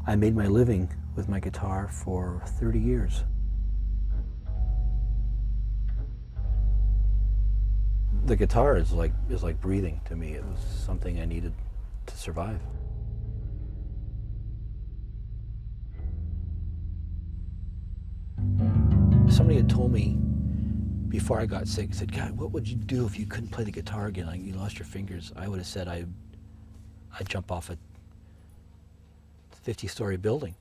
I made my living with my guitar for 30 years. The guitar is like breathing to me. It was something I needed to survive. Somebody had told me before I got sick, said, God, what would you do if you couldn't play the guitar again? Like, you lost your fingers. I would have said I'd jump off a 50-story building.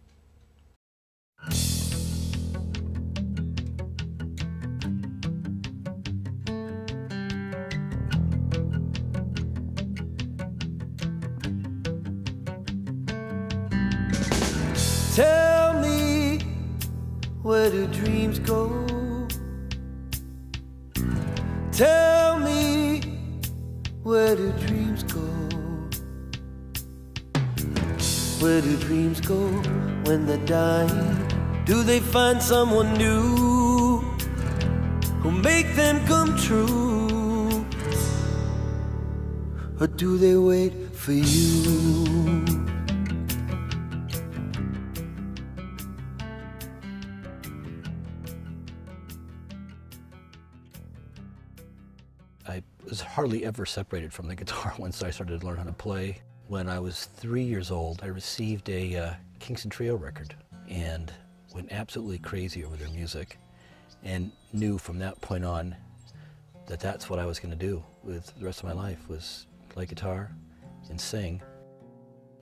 Tell me, where do dreams go? Tell me, where do dreams go? Where do dreams go when they're dying? Do they find someone new who'll make them come true? Or do they wait for you? I was hardly ever separated from the guitar once I started to learn how to play. When I was 3 years old, I received a Kingston Trio record and went absolutely crazy over their music and knew from that point on that that's what I was going to do with the rest of my life, was play guitar and sing.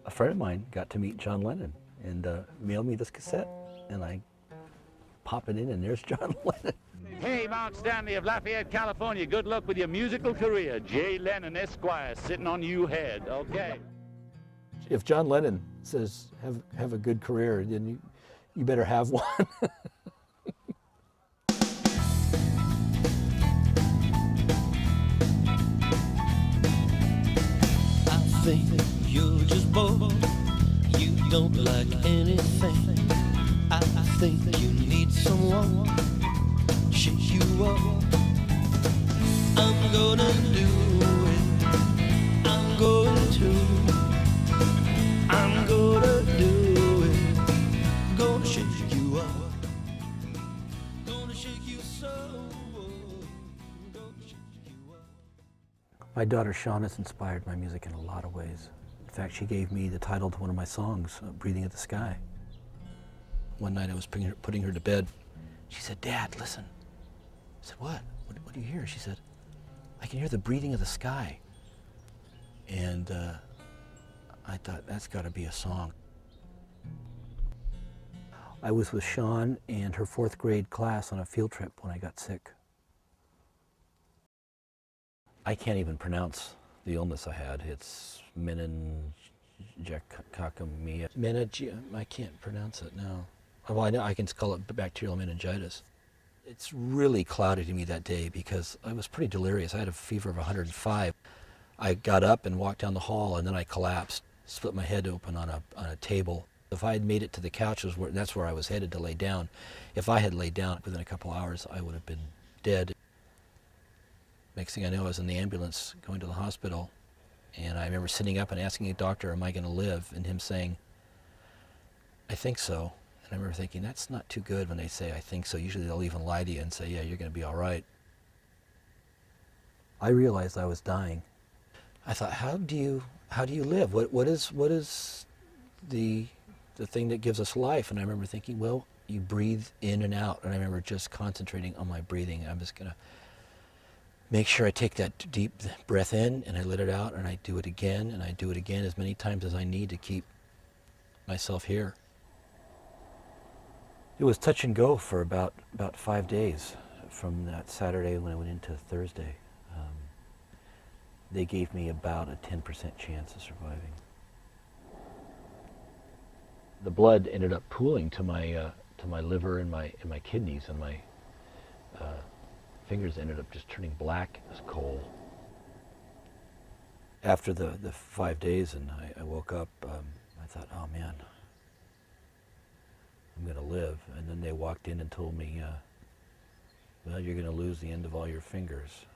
A friend of mine got to meet John Lennon and mailed me this cassette, and I pop it in and there's John Lennon. Hey, Mark Stanley of Lafayette, California. Good luck with your musical career. Jay Lennon, Esquire, sitting on you head. Okay. If John Lennon says have a good career, then you better have one. I think you're just bored. You don't like anything. I think you need someone shake you up. I'm gonna do it. I'm going to. I'm gonna do it. Gonna shake you up. Gonna shake you so. Gonna shake you up. My daughter Shawn has inspired my music in a lot of ways. In fact, she gave me the title to one of my songs, Breathing at the Sky. One night I was putting her to bed. She said, Dad, listen. I said, what? What do you hear? She said, I can hear the breathing of the sky. And I thought, that's got to be a song. I was with Shawn and her 4th grade class on a field trip when I got sick. I can't even pronounce the illness I had. It's meningococemia. I can't pronounce it now. Well, I know I can call it bacterial meningitis. It's really cloudy to me that day because I was pretty delirious. I had a fever of 105. I got up and walked down the hall, and then I collapsed, split my head open on a table. If I had made it to the couch, that's where I was headed to lay down. If I had laid down within a couple hours, I would have been dead. Next thing I know, I was in the ambulance going to the hospital, and I remember sitting up and asking the doctor, am I going to live? And him saying, I think so. And I remember thinking, that's not too good when they say, I think so. Usually they'll even lie to you and say, yeah, you're going to be all right. I realized I was dying. I thought, how do you live? What is the thing that gives us life? And I remember thinking, well, you breathe in and out. And I remember just concentrating on my breathing. I'm just going to make sure I take that deep breath in and I let it out, and I do it again, and I do it again as many times as I need to keep myself here. It was touch and go for about 5 days, from that Saturday when I went into Thursday. They gave me about a 10% chance of surviving. The blood ended up pooling to my liver and my kidneys, and my fingers ended up just turning black as coal. After the 5 days, and I woke up, I thought, oh man, I'm going to live. And then they walked in and told me, well, you're going to lose the end of all your fingers.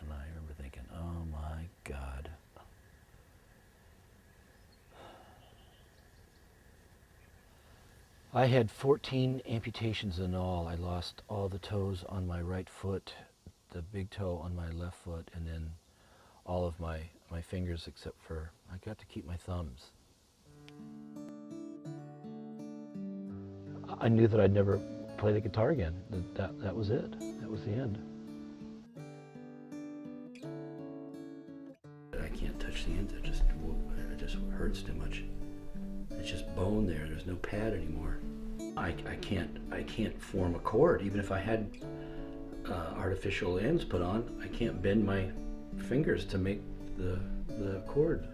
And I remember thinking, oh my God. I had 14 amputations in all. I lost all the toes on my right foot, the big toe on my left foot, and then all of my fingers except for, I got to keep my thumbs. I knew that I'd never play the guitar again. That was it. That was the end. I can't touch the ends. It just hurts too much. It's just bone there. There's no pad anymore. I can't form a chord. Even if I had artificial ends put on, I can't bend my fingers to make the chord.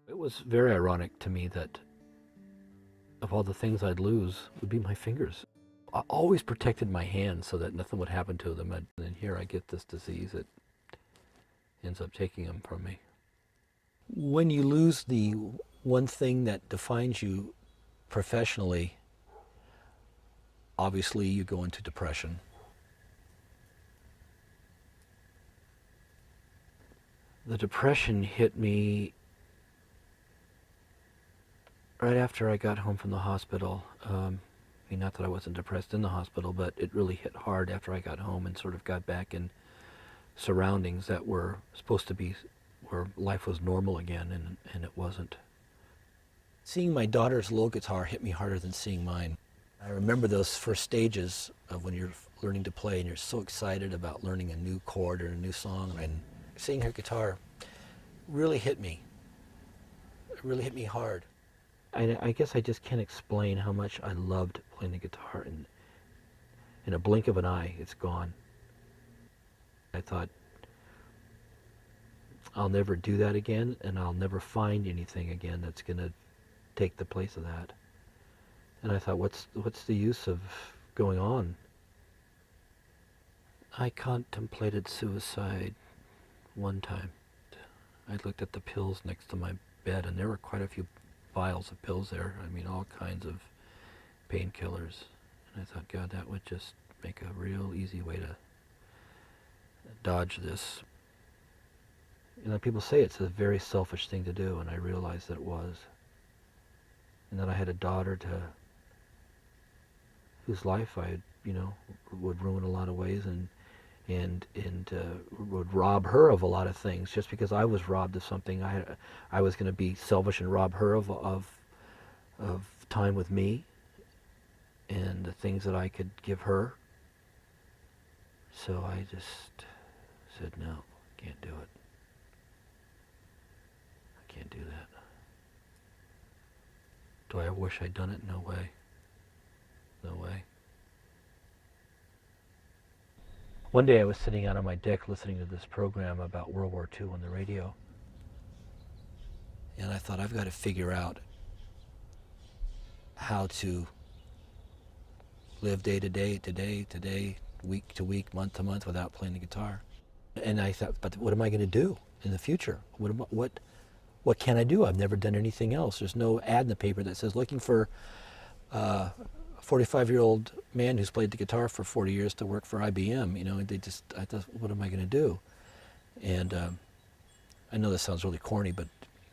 It was very ironic to me that of all the things I'd lose would be my fingers. I always protected my hands so that nothing would happen to them, and then here I get this disease that ends up taking them from me. When you lose the one thing that defines you professionally, obviously you go into depression. The depression hit me right after I got home from the hospital. Not that I wasn't depressed in the hospital, but it really hit hard after I got home and sort of got back in surroundings that were supposed to be where life was normal again, and it wasn't. Seeing my daughter's low guitar hit me harder than seeing mine. I remember those first stages of when you're learning to play and you're so excited about learning a new chord or a new song, and seeing her guitar really hit me. It really hit me hard. I guess I just can't explain how much I loved playing the guitar, and in a blink of an eye, it's gone. I thought, I'll never do that again, and I'll never find anything again that's going to take the place of that. And I thought, what's the use of going on? I contemplated suicide one time. I looked at the pills next to my bed, and there were quite a few vials of pills there. I mean, all kinds of painkillers. And I thought, God, that would just make a real easy way to dodge this. People say it's a very selfish thing to do, and I realized that it was. And then I had a daughter whose life I, would ruin a lot of ways, and would rob her of a lot of things just because I was robbed of something. I was going to be selfish and rob her of time with me and the things that I could give her. So I just said, no, can't do it. I can't do that. Do I wish I'd done it? No way. No way. One day I was sitting out on my deck listening to this program about World War II on the radio. And I thought, I've got to figure out how to live day to day, week to week, month to month without playing the guitar. And I thought, but what am I going to do in the future? What can I do? I've never done anything else. There's no ad in the paper that says looking for a 45-year-old man who's played the guitar for 40 years to work for IBM. I thought, what am I going to do? And I know this sounds really corny, but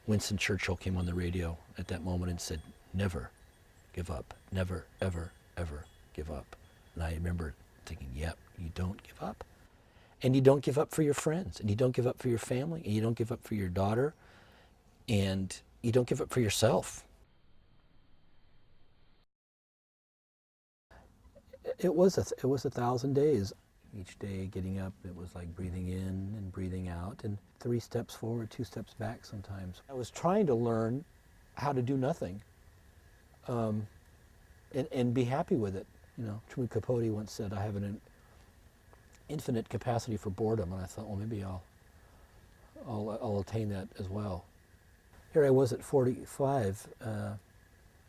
Winston Churchill came on the radio at that moment and said, never give up. Never, ever, ever give up. And I remember thinking, yep, you don't give up. And you don't give up for your friends, and you don't give up for your family, and you don't give up for your daughter, and you don't give up for yourself. It was 1,000 days. Each day getting up, it was like breathing in and breathing out, and 3 steps forward, 2 steps back sometimes. I was trying to learn how to do nothing and be happy with it. Truman Capote once said, I have an infinite capacity for boredom, and I thought, well, maybe I'll attain that as well. Here I was at 45,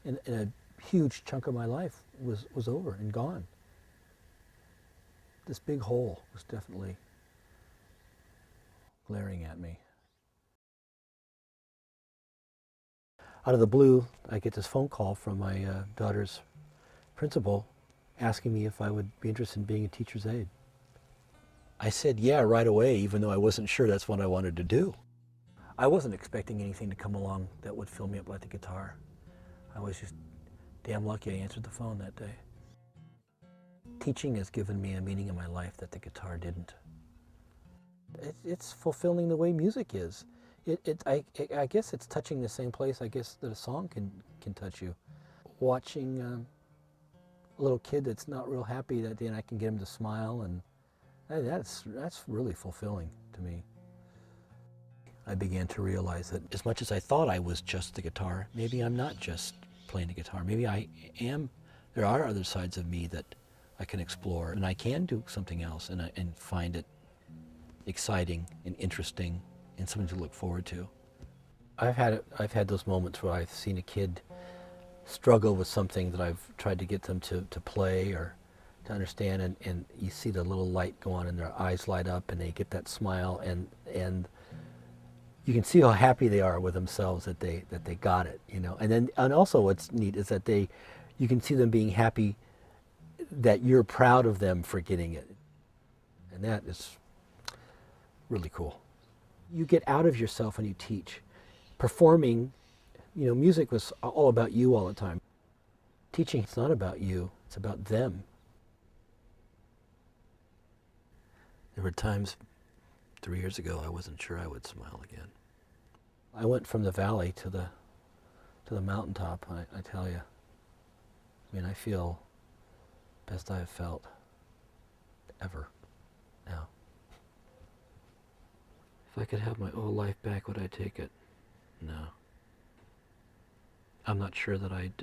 and a huge chunk of my life was over and gone. This big hole was definitely glaring at me. Out of the blue, I get this phone call from my daughter's principal asking me if I would be interested in being a teacher's aide. I said yeah right away, even though I wasn't sure that's what I wanted to do. I wasn't expecting anything to come along that would fill me up like the guitar. I was just damn lucky I answered the phone that day. Teaching has given me a meaning in my life that the guitar didn't. It's fulfilling the way music is. I guess it's touching the same place I guess that a song can touch you. Watching a little kid that's not real happy that day and I can get him to smile, and that's really fulfilling to me. I began to realize that as much as I thought I was just the guitar, maybe I'm not just playing the guitar. Maybe I am, there are other sides of me that I can explore, and I can do something else and find it exciting and interesting and something to look forward to. I've had those moments where I've seen a kid struggle with something that I've tried to get them to play or to understand, and you see the little light go on and their eyes light up and they get that smile, and you can see how happy they are with themselves that they got it, you know. And also what's neat is that you can see them being happy that you're proud of them for getting it, and that is really cool. You get out of yourself when you teach. Performing, you know, music was all about you all the time. Teaching, it's not about you, it's about them. There were times 3 years ago I wasn't sure I would smile again. I went from the valley to the mountaintop, I tell you. I mean, I feel best I have felt ever now. If I could have my old life back, would I take it? No. I'm not sure that I'd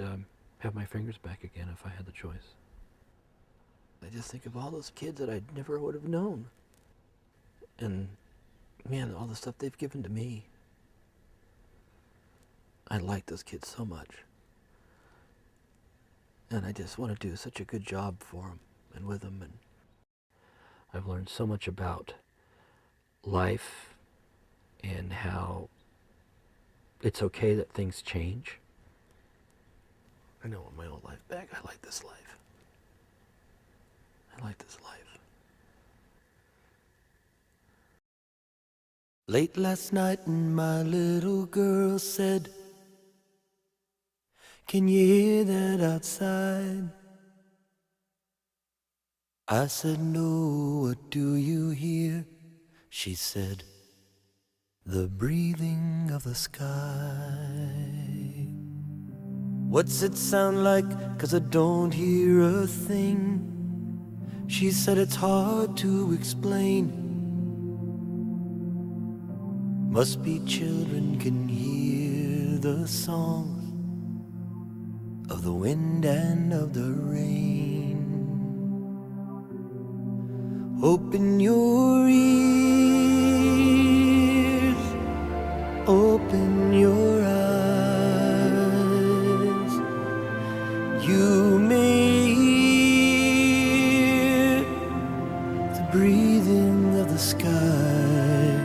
have my fingers back again if I had the choice. I just think of all those kids that I never would have known. And man, all the stuff they've given to me. I like those kids so much. And I just want to do such a good job for them and with them. And I've learned so much about life and how it's okay that things change. I don't want my old life back. I like this life. I like this life. Late last night and my little girl said, "Can you hear that outside?" I said, "No, what do you hear?" She said, "The breathing of the sky." "What's it sound like? 'Cause I don't hear a thing." She said, "It's hard to explain. Must be children can hear the songs of the wind and of the rain." Open your ears, open your eyes. You may hear the breathing of the sky,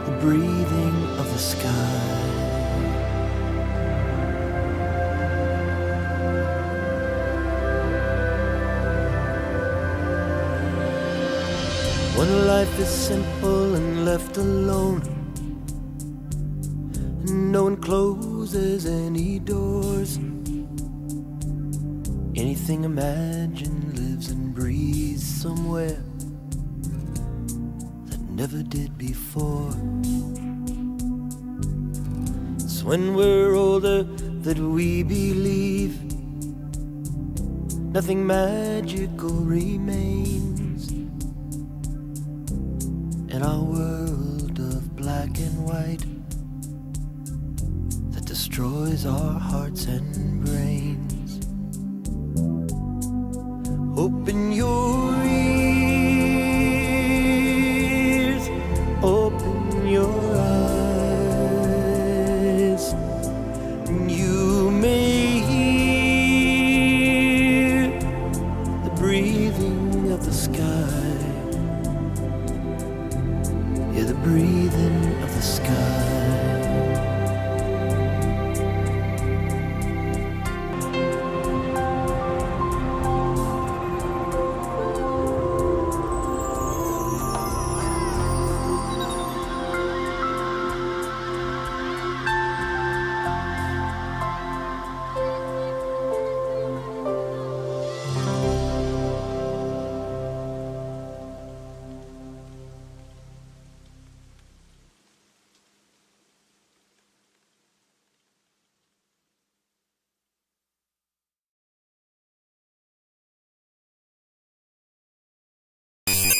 the breathing of the sky. When life is simple and left alone, and no one closes any doors, anything imagined lives and breathes somewhere that never did before. It's when we're older that we believe nothing magical remains in our world of black and white that destroys our hearts and brains. Open your